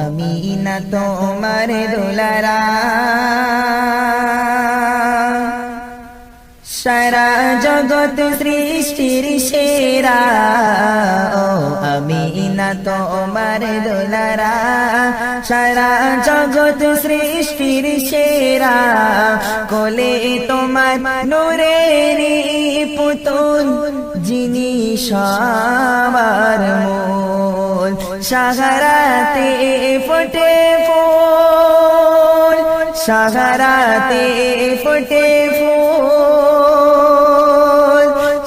আমিনা তোমার দুলারা সারা জগৎ সৃষ্টির সেরা ও আমিনা তোমার দুলারা সারা জগৎ সৃষ্টির সেরা কোলে তোমার নূরের পুতুল যিনি সবার মূল সাহারাতে ফোটে ফুল সাহারাতে ফোটে ফুল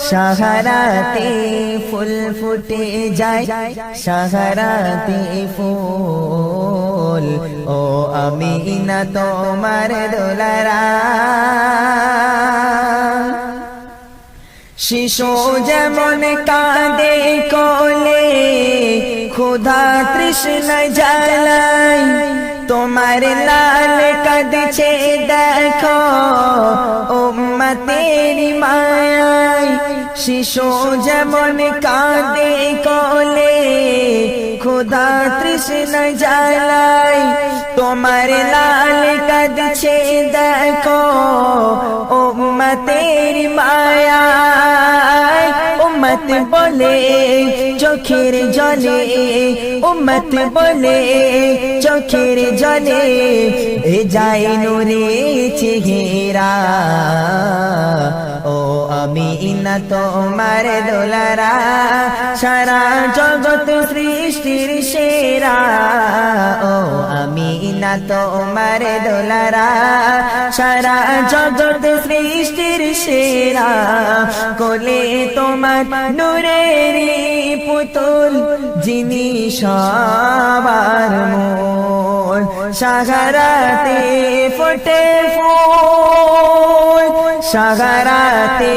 সাহারাতে ফুল ফুটে যায় সাহারাতে ফুল ও আমিনা তোমার দুলারা শিশু যেমন কাঁদে কোলে ক্ষুধা তৃষ্ণা জ্বালায় তোমার লাল কাঁদছে দেখো উম্মতের মায়ায় শিশু যেমন কাঁদে কোলে ক্ষুধা তৃষ্ণা জ্বালায় তোমার লাল কাঁদছে দেখো উম্মতের মায়ায় উম্মত বলে চোখের জলে উম্মত বলে চোখের জলে যায় নূরে চেহারা ও আমিনা তোমার দুলারা সারা জগৎ সৃষ্টির সেরা ও আমিনা তোমার দুলারা সারা জগৎ সৃষ্টির সেরা কোলে তোমার নূরের পুতুল যিনি সবার মূল সাহারাতে ফোটে ফুল সাহারাতে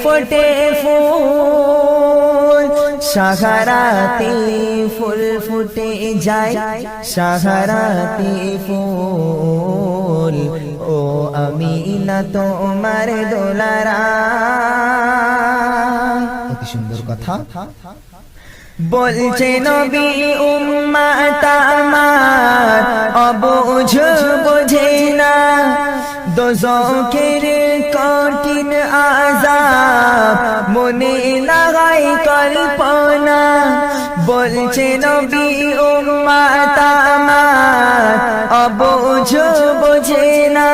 ফোটে ফুল সাহারাতে ফুল ফুটে যায় সাহারাতে ফুল ও আমিনা তোমার দুলারা অতি সুন্দর কথা বলছে নবী উম্মত আমার অবুঝ বোঝে না দোজখের কঠিন আযাব মনে লাগাই কল্পনা বলছে নবী উম্মত আমার অবুঝ বোঝে না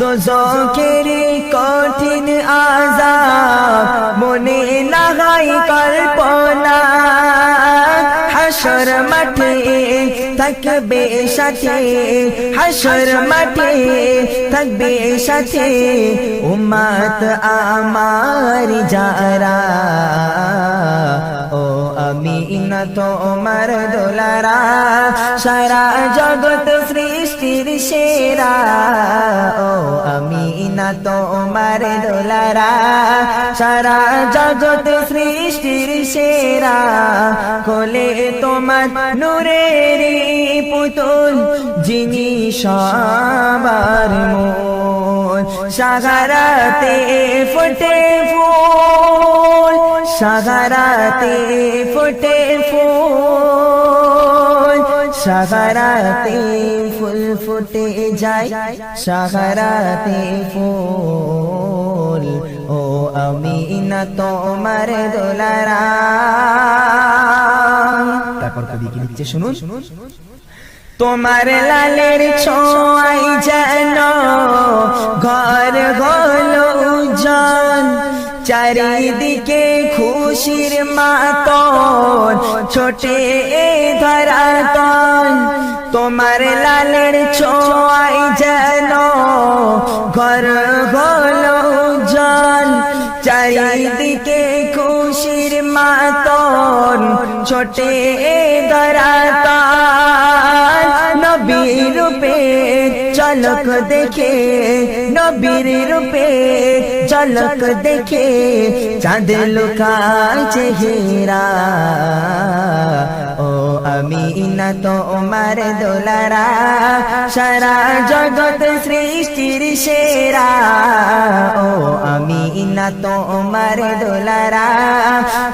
দোজখের কঠিন আযাব মনে লাগাই কল্পনা হাসর মাঠে থাকবে সাথে হাসর মাঠে থাকবে সাথে উম্মত আমার যারা ও আমিনা তোমার দুলারা সারা জগৎ সৃষ্টির সেরা ও আমিনা তোমার দুলারা সারা জগৎ সৃষ্টির সেরা কোলে তোমার নূরের পুতুল যিনি সবার মূল সাহারাতে ফোটে ফুল সাহারাতে ফোটে ফুল সাহারাতে ফুল ফুটে যায় সাহারাতে ফুল ও আমিনা তোমার দুলারা তারপর কবি কি লিখছে শুনুন তোমার লালের ছোঁয়ায় যেন ঘর হলো উজ্জ্বল চারিদিকে খুশির মাতন ছোটে ধরাতন তোমার লালের ছোঁয়ায় যেন ঘর হলো উজ্জ্বল চারিদিকে খুশির মাতন ছোটে ধরাতন নবীর রূপে ঝলক দেখে নবীর রূপে ঝলক দেখে চাঁদ লুকায় চেহারা ও আমিনা তোমার দোলারা সারা জগৎ সৃষ্টির সেরা ও আমিনা তোমার দোলারা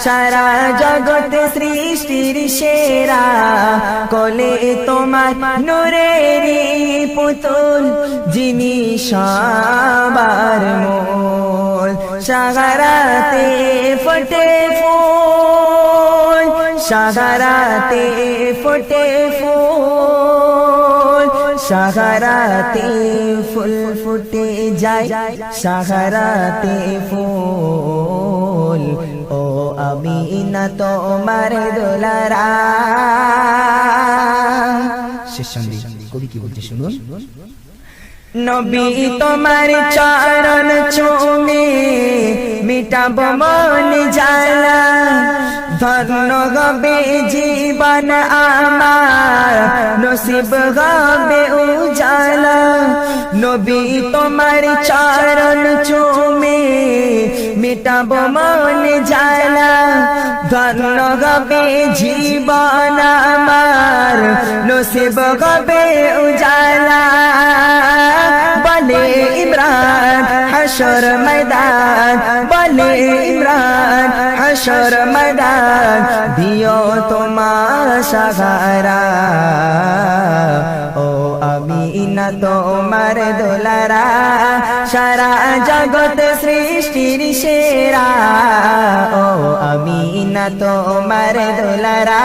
সারা জগৎ সৃষ্টির সেরা কোলে তোমার নূরেরি পুতুল যিনি সবার মূল সাগরাতে ফোটে ফুল সাগরাতে ফোটে ফুল সাগরাতে ফুল ফুটে যায় সাগরাতে ফুল ও আমিনা তোমার দোলারা শেষ সন্ধি কবি কি বলছে শুনুন নবী তোমার চরণ চুমে মিটাব মন জ্বালা ধন্য হবে জীবন আমার নসিব হবে উজালা নবী তোমার চরণ চুমে মিটাব মন জ্বালা ধন্য হবে জীবন আমার নসিব হবে উজালা বলে ইমরান হাশর ময়দান বলে ইমরান হাশর ময়দান দিও তোমার সাহারা ও আমিনা তোমার দোলারা সারা জগৎ সৃষ্টির সেরা ও আমিনা তোমার দোলারা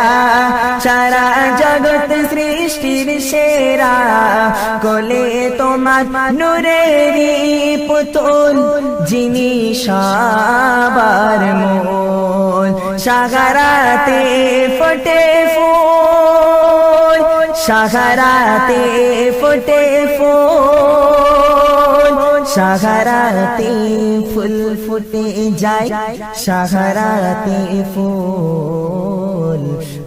সারা জগৎ সৃষ্টির সেরা কোলে তোমার নূরেরি পুতুল যিনি সবার মূল সাগরাতে ফোটে ফুল সাগরাতে ফোটে ফুল সাগরাতে ফুল ফুটে যায় সাগরাতে ফুল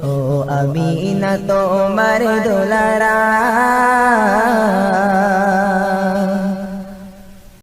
ও আমিনা তোমার দোলারা